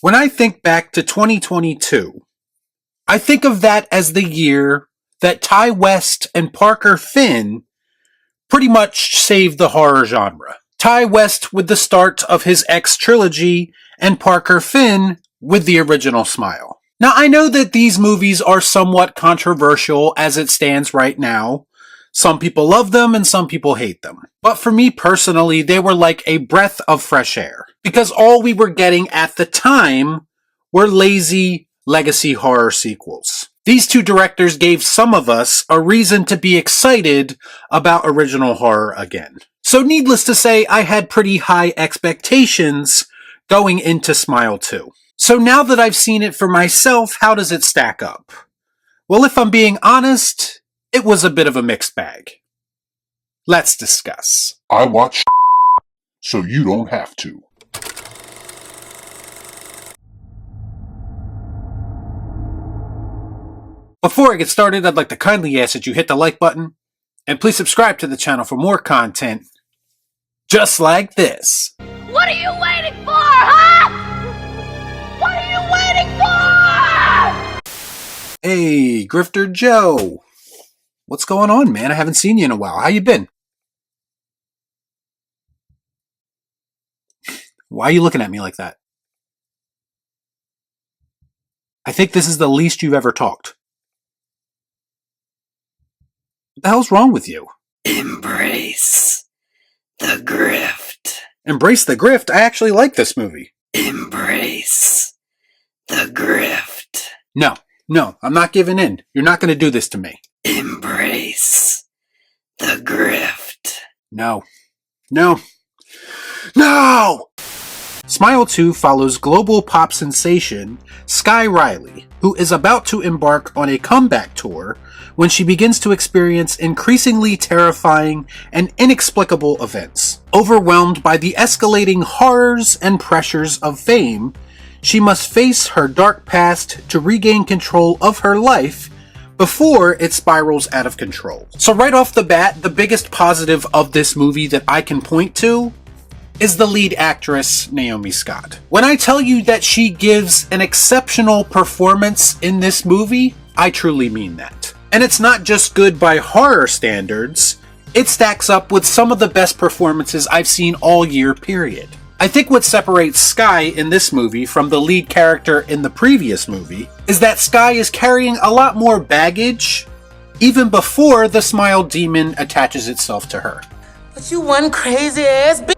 When I think back to 2022, I think of that as the year that Ty West and Parker Finn pretty much saved the horror genre. Ty West with the start of his X trilogy, and Parker Finn with the original Smile. Now, I know that these movies are somewhat controversial as it stands right now. Some people love them and some people hate them. But for me personally, they were like a breath of fresh air. Because all we were getting at the time were lazy legacy horror sequels. These two directors gave some of us a reason to be excited about original horror again. So needless to say, I had pretty high expectations going into Smile 2. So now that I've seen it for myself, how does it stack up? Well, if I'm being honest, it was a bit of a mixed bag. Let's discuss. I watch so you don't have to. Before I get started, I'd like to kindly ask that you hit the like button, and please subscribe to the channel for more content just like this. What are you waiting for, huh? What are you waiting for? Hey, Grifter Joe. What's going on, man? I haven't seen you in a while. How you been? Why are you looking at me like that? I think this is the least you've ever talked. What the hell's wrong with you? Embrace the grift. Embrace the grift? I actually like this movie. Embrace the grift. No, I'm not giving in. You're not going to do this to me. Embrace the grift. No. Smile 2 follows global pop sensation Sky Riley, who is about to embark on a comeback tour when she begins to experience increasingly terrifying and inexplicable events. Overwhelmed by the escalating horrors and pressures of fame, she must face her dark past to regain control of her life before it spirals out of control. So right off the bat, the biggest positive of this movie that I can point to is the lead actress, Naomi Scott. When I tell you that she gives an exceptional performance in this movie, I truly mean that. And it's not just good by horror standards, it stacks up with some of the best performances I've seen all year, period. I think what separates Sky in this movie from the lead character in the previous movie is that Sky is carrying a lot more baggage even before the Smile demon attaches itself to her. But you one crazy ass bitch.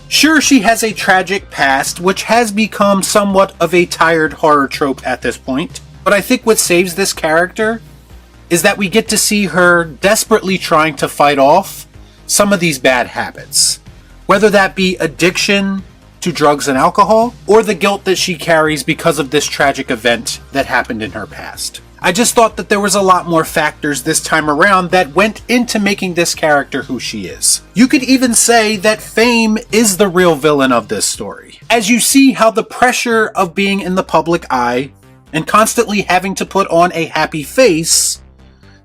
Sure, she has a tragic past, which has become somewhat of a tired horror trope at this point, but I think what saves this character is that we get to see her desperately trying to fight off some of these bad habits. Whether that be addiction to drugs and alcohol, or the guilt that she carries because of this tragic event that happened in her past. I just thought that there was a lot more factors this time around that went into making this character who she is. You could even say that fame is the real villain of this story, as you see how the pressure of being in the public eye and constantly having to put on a happy face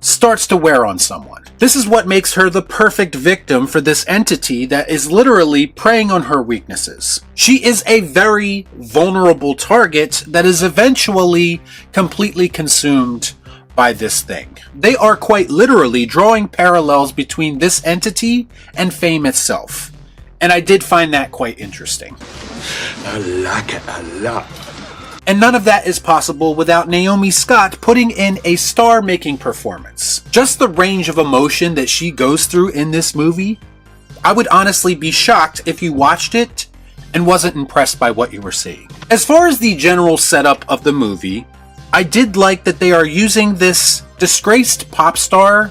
starts to wear on someone. This is what makes her the perfect victim for this entity that is literally preying on her weaknesses. She is a very vulnerable target that is eventually completely consumed by this thing. They are quite literally drawing parallels between this entity and fame itself. And I did find that quite interesting. I like it a lot. And none of that is possible without Naomi Scott putting in a star-making performance. Just the range of emotion that she goes through in this movie, I would honestly be shocked if you watched it and wasn't impressed by what you were seeing. As far as the general setup of the movie, I did like that they are using this disgraced pop star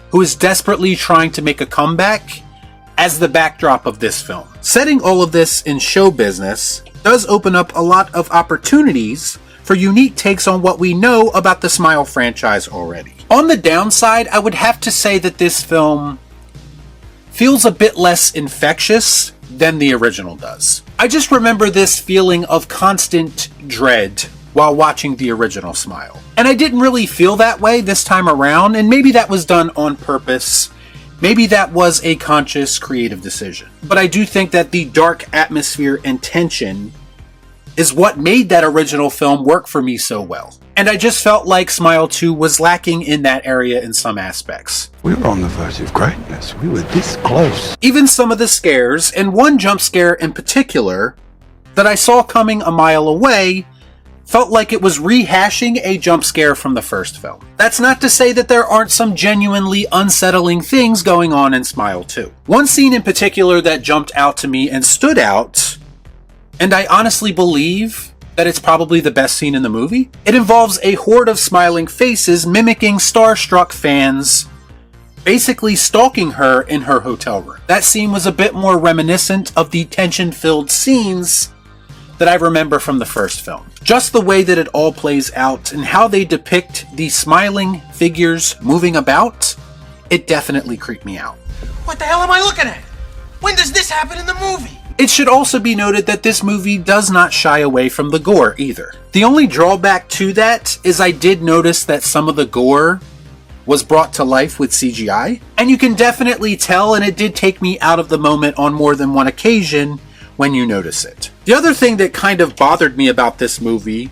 who is desperately trying to make a comeback as the backdrop of this film. Setting all of this in show business does open up a lot of opportunities for unique takes on what we know about the Smile franchise already. On the downside, I would have to say that this film feels a bit less infectious than the original does. I just remember this feeling of constant dread while watching the original Smile. And I didn't really feel that way this time around, and maybe that was done on purpose. Maybe that was a conscious, creative decision. But I do think that the dark atmosphere and tension is what made that original film work for me so well. And I just felt like Smile 2 was lacking in that area in some aspects. We were on the verge of greatness. We were this close. Even some of the scares, and one jump scare in particular, that I saw coming a mile away, felt like it was rehashing a jump scare from the first film. That's not to say that there aren't some genuinely unsettling things going on in Smile 2. One scene in particular that jumped out to me and stood out, and I honestly believe that it's probably the best scene in the movie. It involves a horde of smiling faces mimicking starstruck fans, basically stalking her in her hotel room. That scene was a bit more reminiscent of the tension-filled scenes that I remember from the first film. Just the way that it all plays out and how they depict the smiling figures moving about, it definitely creeped me out. What the hell am I looking at? When does this happen in the movie? It should also be noted that this movie does not shy away from the gore either. The only drawback to that is I did notice that some of the gore was brought to life with CGI, and you can definitely tell, and it did take me out of the moment on more than one occasion when you notice it. The other thing that kind of bothered me about this movie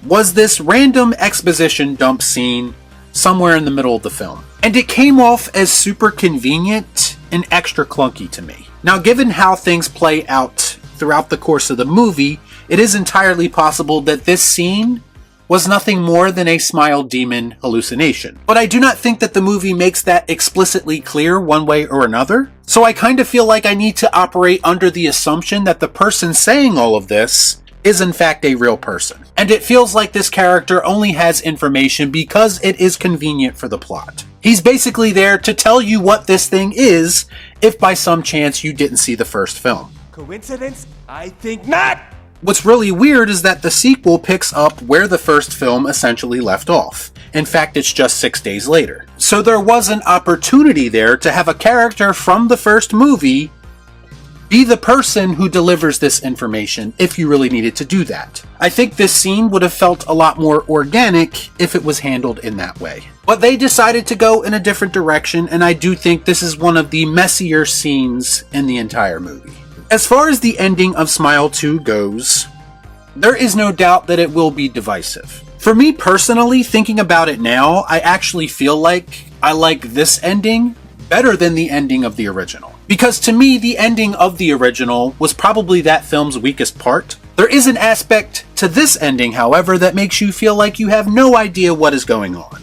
was this random exposition dump scene somewhere in the middle of the film. And it came off as super convenient and extra clunky to me. Now, given how things play out throughout the course of the movie, it is entirely possible that this scene was nothing more than a smile demon hallucination. But I do not think that the movie makes that explicitly clear one way or another. So I kind of feel like I need to operate under the assumption that the person saying all of this is in fact a real person. And it feels like this character only has information because it is convenient for the plot. He's basically there to tell you what this thing is if by some chance you didn't see the first film. Coincidence? I think not! What's really weird is that the sequel picks up where the first film essentially left off. In fact, it's just 6 days later. So there was an opportunity there to have a character from the first movie be the person who delivers this information if you really needed to do that. I think this scene would have felt a lot more organic if it was handled in that way. But they decided to go in a different direction, and I do think this is one of the messier scenes in the entire movie. As far as the ending of Smile 2 goes, there is no doubt that it will be divisive. For me personally, thinking about it now, I actually feel like I like this ending better than the ending of the original. Because to me, the ending of the original was probably that film's weakest part. There is an aspect to this ending, however, that makes you feel like you have no idea what is going on.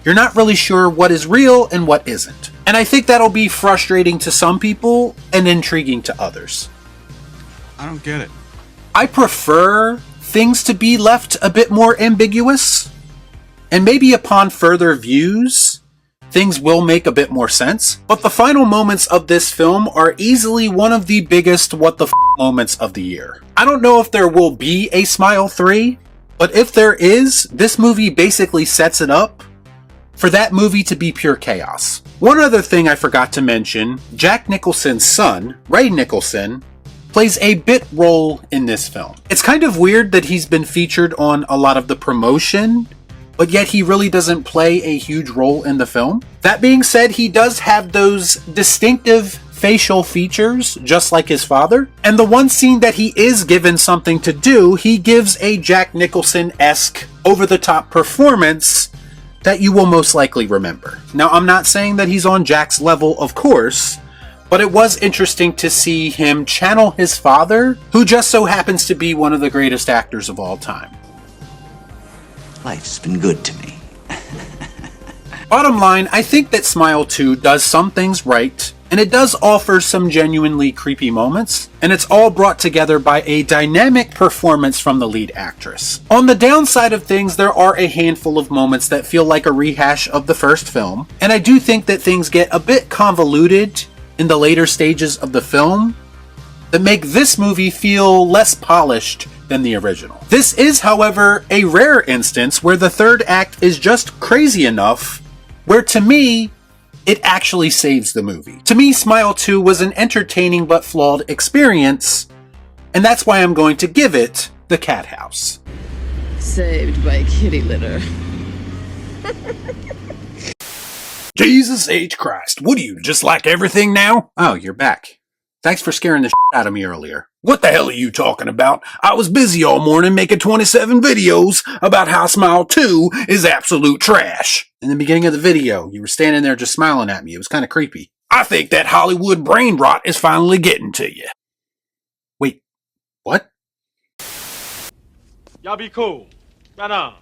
You're not really sure what is real and what isn't. And I think that'll be frustrating to some people and intriguing to others. I don't get it. I prefer things to be left a bit more ambiguous, and maybe upon further views, things will make a bit more sense. But the final moments of this film are easily one of the biggest what the f moments of the year. I don't know if there will be a Smile 3, but if there is, this movie basically sets it up for that movie to be pure chaos. One other thing I forgot to mention, Jack Nicholson's son, Ray Nicholson, plays a bit role in this film. It's kind of weird that he's been featured on a lot of the promotion, but yet he really doesn't play a huge role in the film. That being said, he does have those distinctive facial features, just like his father. And the one scene that he is given something to do, he gives a Jack Nicholson-esque, over-the-top performance that you will most likely remember. Now, I'm not saying that he's on Jack's level, of course, but it was interesting to see him channel his father, who just so happens to be one of the greatest actors of all time. Life's been good to me. Bottom line, I think that Smile 2 does some things right, and it does offer some genuinely creepy moments, and it's all brought together by a dynamic performance from the lead actress. On the downside of things, there are a handful of moments that feel like a rehash of the first film, and I do think that things get a bit convoluted in the later stages of the film that make this movie feel less polished than the original. This is, however, a rare instance where the third act is just crazy enough where, to me, it actually saves the movie. To me, Smile 2 was an entertaining but flawed experience, and that's why I'm going to give it the Cathouse. Saved by kitty litter. Jesus H. Christ, what do you, just like everything now? Oh, you're back. Thanks for scaring the shit out of me earlier. What the hell are you talking about? I was busy all morning making 27 videos about how Smile 2 is absolute trash. In the beginning of the video, you were standing there just smiling at me. It was kind of creepy. I think that Hollywood brain rot is finally getting to you. Wait, what? Y'all be cool. Right on.